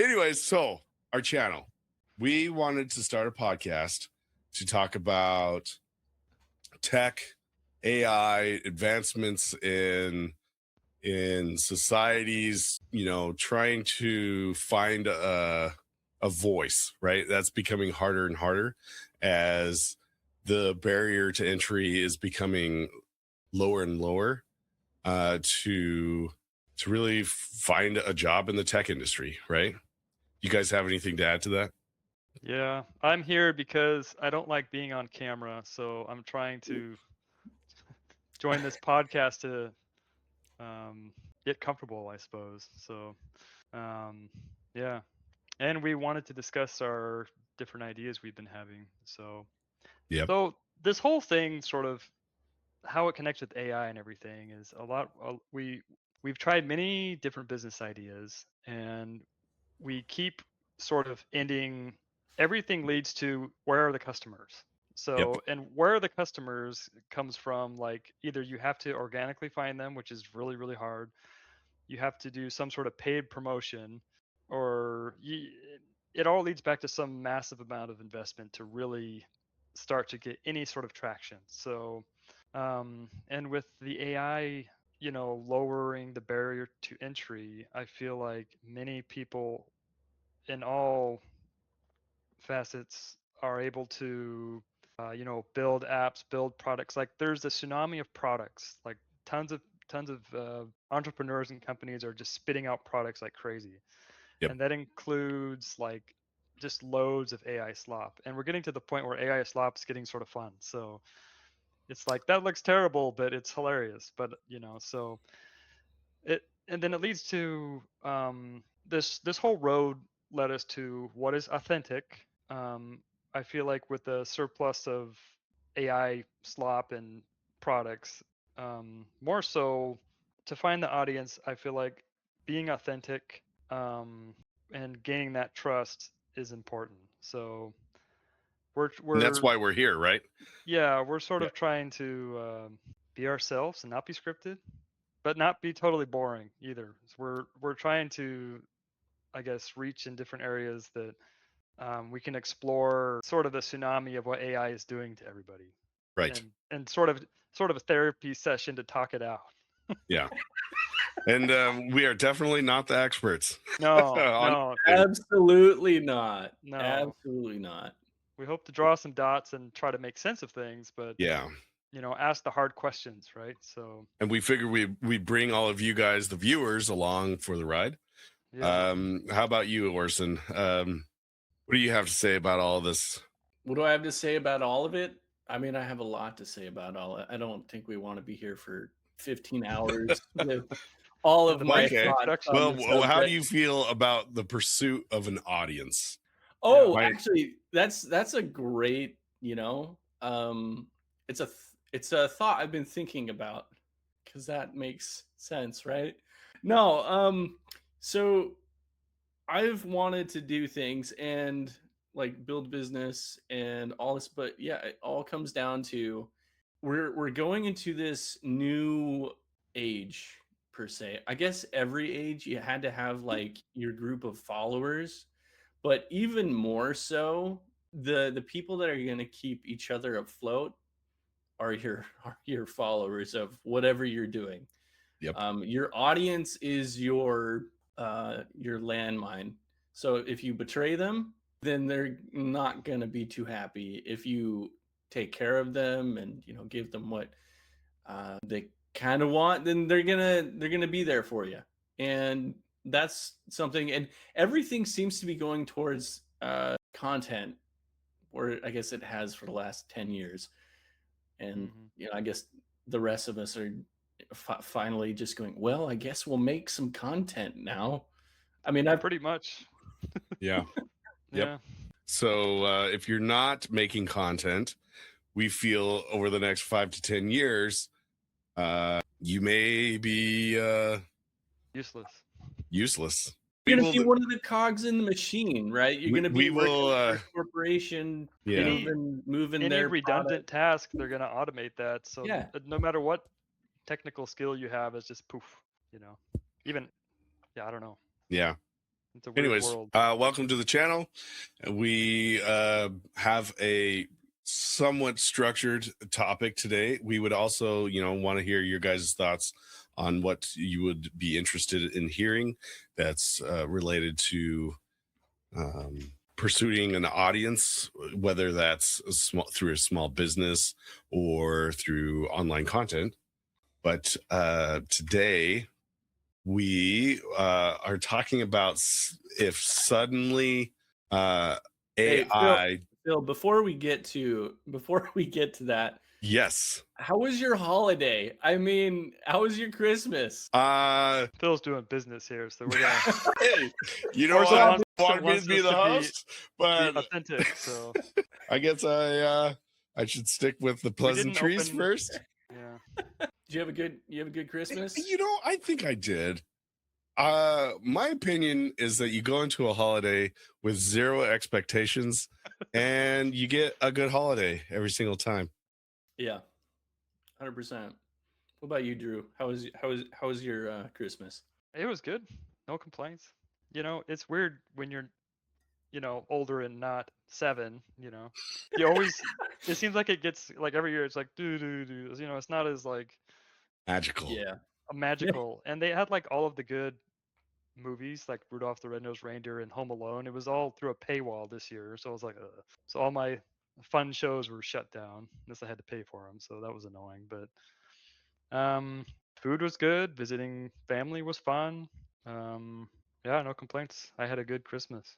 Anyways, so our channel, we wanted to start a podcast to talk about tech, AI, advancements in societies, trying to find a voice, right? That's becoming harder and harder as the barrier to entry is becoming lower and lower to really find a job in the tech industry, right? You guys have anything to add to that? Yeah, I'm here because I don't like being on camera, so I'm trying to join this podcast to get comfortable, I suppose. So, um, yeah, and we wanted to discuss our different ideas we've been having. So, Yep. so this whole thing, sort of how it connects with AI and everything, is a lot. We've tried many different business ideas, and we keep sort of ending. Everything leads to where are the customers? Yep. So, and where are the customers comes from, like, either you have to organically find them, which is really, really hard. You have to do some sort of paid promotion, or it all leads back to some massive amount of investment to really start to get any sort of traction. So, and with the AI, lowering the barrier to entry, I feel like many people in all facets are able to build apps, build products. Like, there's a tsunami of products, like tons of entrepreneurs and companies are just spitting out products like crazy, Yep. and that includes like just loads of AI slop, and we're getting to the point where AI slop is getting sort of fun. So it's like, that looks terrible, but it's hilarious. But so it, and then it leads to this whole road led us to what is authentic. I feel like with the surplus of AI slop and products, more so to find the audience, I feel like being authentic, and gaining that trust is important. So we're And that's we're why we're here, right? yeah, we're sort Yeah. of trying to be ourselves and not be scripted, but not be totally boring either. So we're trying to, I guess, reach in different areas that we can explore sort of the tsunami of what AI is doing to everybody, Right. and sort of a therapy session to talk it out. Yeah. And we are definitely not the experts No, on no, anything. Absolutely not. no. Absolutely not. We hope to draw some dots and try to make sense of things, but Yeah. ask the hard questions, right? So And we figure we bring all of you guys, the viewers, along for the ride. yeah. How about you, Orson? What do you have to say about all this? What do I have to say about all of it? I mean, I have a lot to say about all it. I don't think we want to be here for 15 hours with all And of the my brief Okay. thoughts on introduction. the How do subject. you feel about the pursuit of an audience? Oh, Right. actually, that's a great, it's it's a thought I've been thinking about, because that makes sense, right? No, so I've wanted to do things and like build business and all this, but yeah, it all comes down to we're going into this new age per se. I guess every age you had to have like your group of followers, but even more so, the people that are going to keep each other afloat are your followers of whatever you're doing. Yep. Your audience is your landmine. So if you betray them, then they're not going to be too happy. If you take care of them and give them what they kind of want, then they're gonna be there for you. And that's something. And everything seems to be going towards content, or I guess it has for the last 10 years. And Hmm. I guess the rest of us are finally just going, well, I guess we'll make some content now. I mean, I've Pretty much. Yeah. Yep. Yeah. So if you're not making content, we feel over the next 5 to 10 years, you may be Useless. useless. you're We going to be will. one of the cogs in the machine, right? You're going to be We will. working for a corporation, Yeah. moving Any their product. redundant task, they're gonna automate that. So Yeah. no matter what technical skill you have, it's just poof. You know. Even, yeah, I don't know. Yeah. It's a weird Anyways, world. welcome to the channel. We have a somewhat structured topic today. We would also, want to hear your guys' thoughts on what you would be interested in hearing that's related to pursuing an audience, whether that's through a small business or through online content. But today we are talking about if suddenly AI. Hey, Phil, before we get to that, Yes. how was your holiday? I mean, how was your Christmas? Phil's doing business here, so we're gonna. Hey, you know Orson what? wants Want me to be us the to host, be but authentic. So I guess I should stick with the we didn't pleasantries open. first. Yeah. Did you have a good Christmas? I think I did. My opinion is that you go into a holiday with zero expectations and you get a good holiday every single time. Yeah, 100%. What about you, Drew? How was your Christmas? It was good. No complaints. It's weird when you're, older and not 7. You always. It seems like it gets like every year. It's like do. It's not as like Magical. Yeah. magical. And they had like all of the good movies like Rudolph the Red-Nosed Reindeer and Home Alone. It was all through a paywall this year, so I was like, ugh. So all my fun shows were shut down unless I had to pay for them. So that was annoying. But food was good. Visiting family was fun. Yeah, no complaints. I had a good Christmas.